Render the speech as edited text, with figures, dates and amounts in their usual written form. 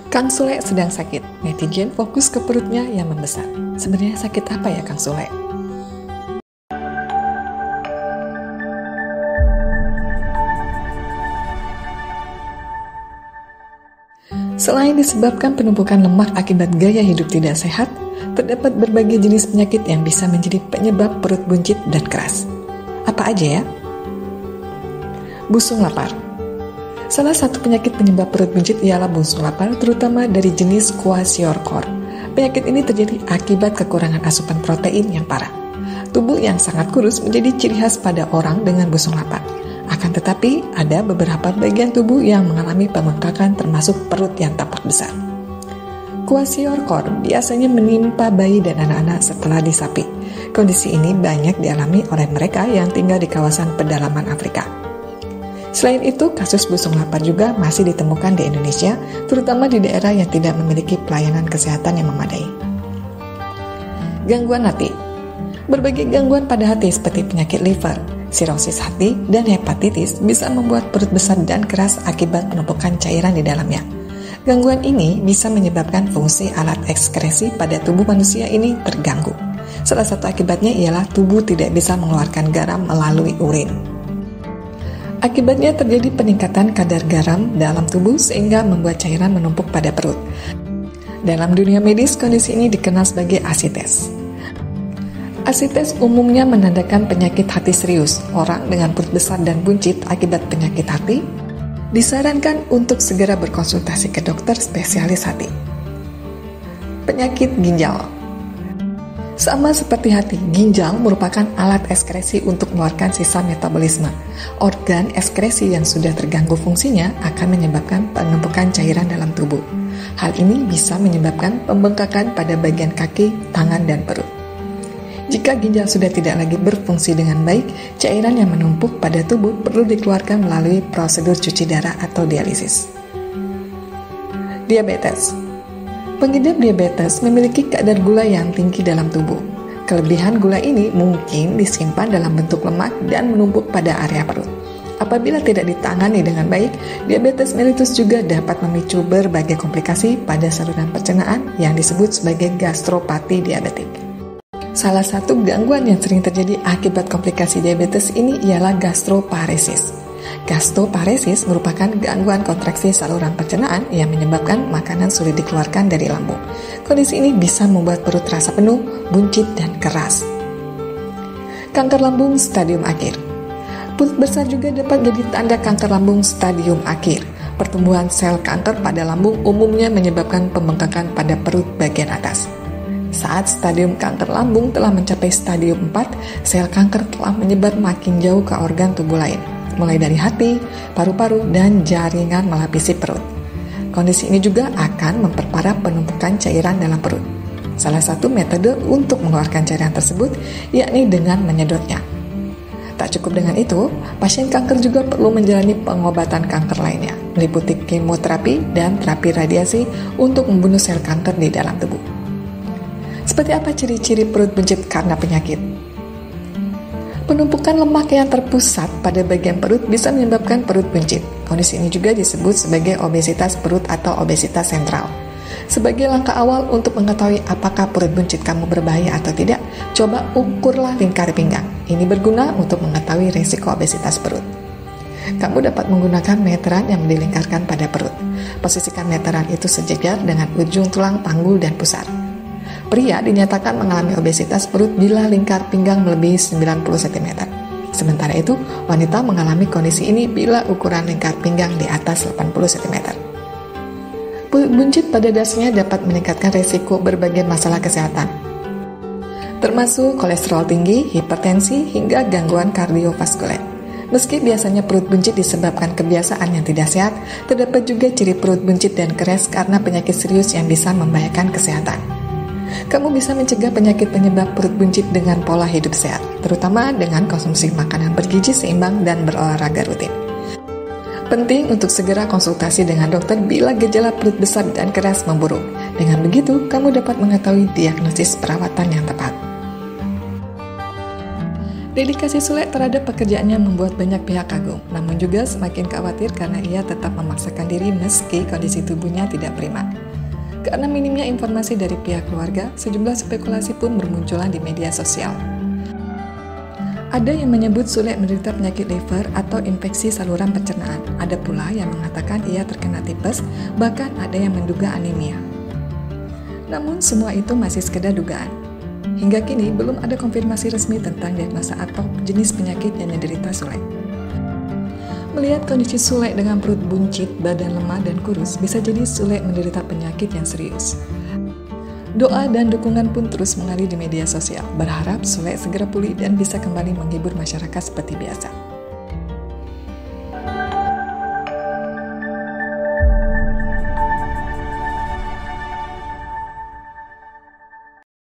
Kang Sule sedang sakit. Netizen fokus ke perutnya yang membesar. Sebenarnya sakit apa ya Kang Sule? Selain disebabkan penumpukan lemak akibat gaya hidup tidak sehat, terdapat berbagai jenis penyakit yang bisa menjadi penyebab perut buncit dan keras. Apa aja ya? Busung lapar. Salah satu penyakit penyebab perut buncit ialah busung lapar, terutama dari jenis kwashiorkor. Penyakit ini terjadi akibat kekurangan asupan protein yang parah. Tubuh yang sangat kurus menjadi ciri khas pada orang dengan busung lapar. Akan tetapi, ada beberapa bagian tubuh yang mengalami pembengkakan termasuk perut yang tampak besar. Kwashiorkor biasanya menimpa bayi dan anak-anak setelah disapi. Kondisi ini banyak dialami oleh mereka yang tinggal di kawasan pedalaman Afrika. Selain itu, kasus busung lapar juga masih ditemukan di Indonesia, terutama di daerah yang tidak memiliki pelayanan kesehatan yang memadai. Gangguan hati. Berbagai gangguan pada hati seperti penyakit liver, sirosis hati, dan hepatitis bisa membuat perut besar dan keras akibat penumpukan cairan di dalamnya. Gangguan ini bisa menyebabkan fungsi alat ekskresi pada tubuh manusia ini terganggu. Salah satu akibatnya ialah tubuh tidak bisa mengeluarkan garam melalui urin. Akibatnya terjadi peningkatan kadar garam dalam tubuh sehingga membuat cairan menumpuk pada perut. Dalam dunia medis, kondisi ini dikenal sebagai asites. Asites umumnya menandakan penyakit hati serius. Orang dengan perut besar dan buncit akibat penyakit hati disarankan untuk segera berkonsultasi ke dokter spesialis hati. Penyakit ginjal. Sama seperti hati, ginjal merupakan alat ekskresi untuk mengeluarkan sisa metabolisme. Organ ekskresi yang sudah terganggu fungsinya akan menyebabkan penumpukan cairan dalam tubuh. Hal ini bisa menyebabkan pembengkakan pada bagian kaki, tangan, dan perut. Jika ginjal sudah tidak lagi berfungsi dengan baik, cairan yang menumpuk pada tubuh perlu dikeluarkan melalui prosedur cuci darah atau dialisis. Diabetes. Pengidap diabetes memiliki kadar gula yang tinggi dalam tubuh. Kelebihan gula ini mungkin disimpan dalam bentuk lemak dan menumpuk pada area perut. Apabila tidak ditangani dengan baik, diabetes mellitus juga dapat memicu berbagai komplikasi pada saluran pencernaan yang disebut sebagai gastropati diabetik. Salah satu gangguan yang sering terjadi akibat komplikasi diabetes ini ialah gastroparesis. Gastroparesis merupakan gangguan kontraksi saluran pencernaan yang menyebabkan makanan sulit dikeluarkan dari lambung. Kondisi ini bisa membuat perut terasa penuh, buncit, dan keras. Kanker lambung stadium akhir. Perut besar juga dapat jadi tanda kanker lambung stadium akhir. Pertumbuhan sel kanker pada lambung umumnya menyebabkan pembengkakan pada perut bagian atas. Saat stadium kanker lambung telah mencapai stadium 4, sel kanker telah menyebar makin jauh ke organ tubuh lain, mulai dari hati, paru-paru, dan jaringan melapisi perut. Kondisi ini juga akan memperparah penumpukan cairan dalam perut. Salah satu metode untuk mengeluarkan cairan tersebut yakni dengan menyedotnya. Tak cukup dengan itu, pasien kanker juga perlu menjalani pengobatan kanker lainnya, meliputi kemoterapi dan terapi radiasi untuk membunuh sel kanker di dalam tubuh. Seperti apa ciri-ciri perut buncit karena penyakit? Penumpukan lemak yang terpusat pada bagian perut bisa menyebabkan perut buncit. Kondisi ini juga disebut sebagai obesitas perut atau obesitas sentral. Sebagai langkah awal untuk mengetahui apakah perut buncit kamu berbahaya atau tidak, coba ukurlah lingkar pinggang. Ini berguna untuk mengetahui risiko obesitas perut. Kamu dapat menggunakan meteran yang dilingkarkan pada perut. Posisikan meteran itu sejajar dengan ujung tulang panggul dan pusar. Pria dinyatakan mengalami obesitas perut bila lingkar pinggang melebihi 90 cm. Sementara itu, wanita mengalami kondisi ini bila ukuran lingkar pinggang di atas 80 cm. Perut buncit pada dasarnya dapat meningkatkan risiko berbagai masalah kesehatan, termasuk kolesterol tinggi, hipertensi, hingga gangguan kardiovaskuler. Meski biasanya perut buncit disebabkan kebiasaan yang tidak sehat, terdapat juga ciri perut buncit dan keras karena penyakit serius yang bisa membahayakan kesehatan. Kamu bisa mencegah penyakit penyebab perut buncit dengan pola hidup sehat, terutama dengan konsumsi makanan bergizi seimbang dan berolahraga rutin. Penting untuk segera konsultasi dengan dokter bila gejala perut besar dan keras memburuk. Dengan begitu, kamu dapat mengetahui diagnosis perawatan yang tepat. Dedikasi Sule terhadap pekerjaannya membuat banyak pihak kagum, namun juga semakin khawatir karena ia tetap memaksakan diri meski kondisi tubuhnya tidak prima. Karena minimnya informasi dari pihak keluarga, sejumlah spekulasi pun bermunculan di media sosial. Ada yang menyebut Sule menderita penyakit liver atau infeksi saluran pencernaan. Ada pula yang mengatakan ia terkena tipes, bahkan ada yang menduga anemia. Namun semua itu masih sekedar dugaan. Hingga kini belum ada konfirmasi resmi tentang diagnosa atau jenis penyakit yang diderita Sule. Melihat kondisi Sule dengan perut buncit, badan lemah dan kurus, bisa jadi Sule menderita penyakit yang serius. Doa dan dukungan pun terus mengalir di media sosial, berharap Sule segera pulih dan bisa kembali menghibur masyarakat seperti biasa.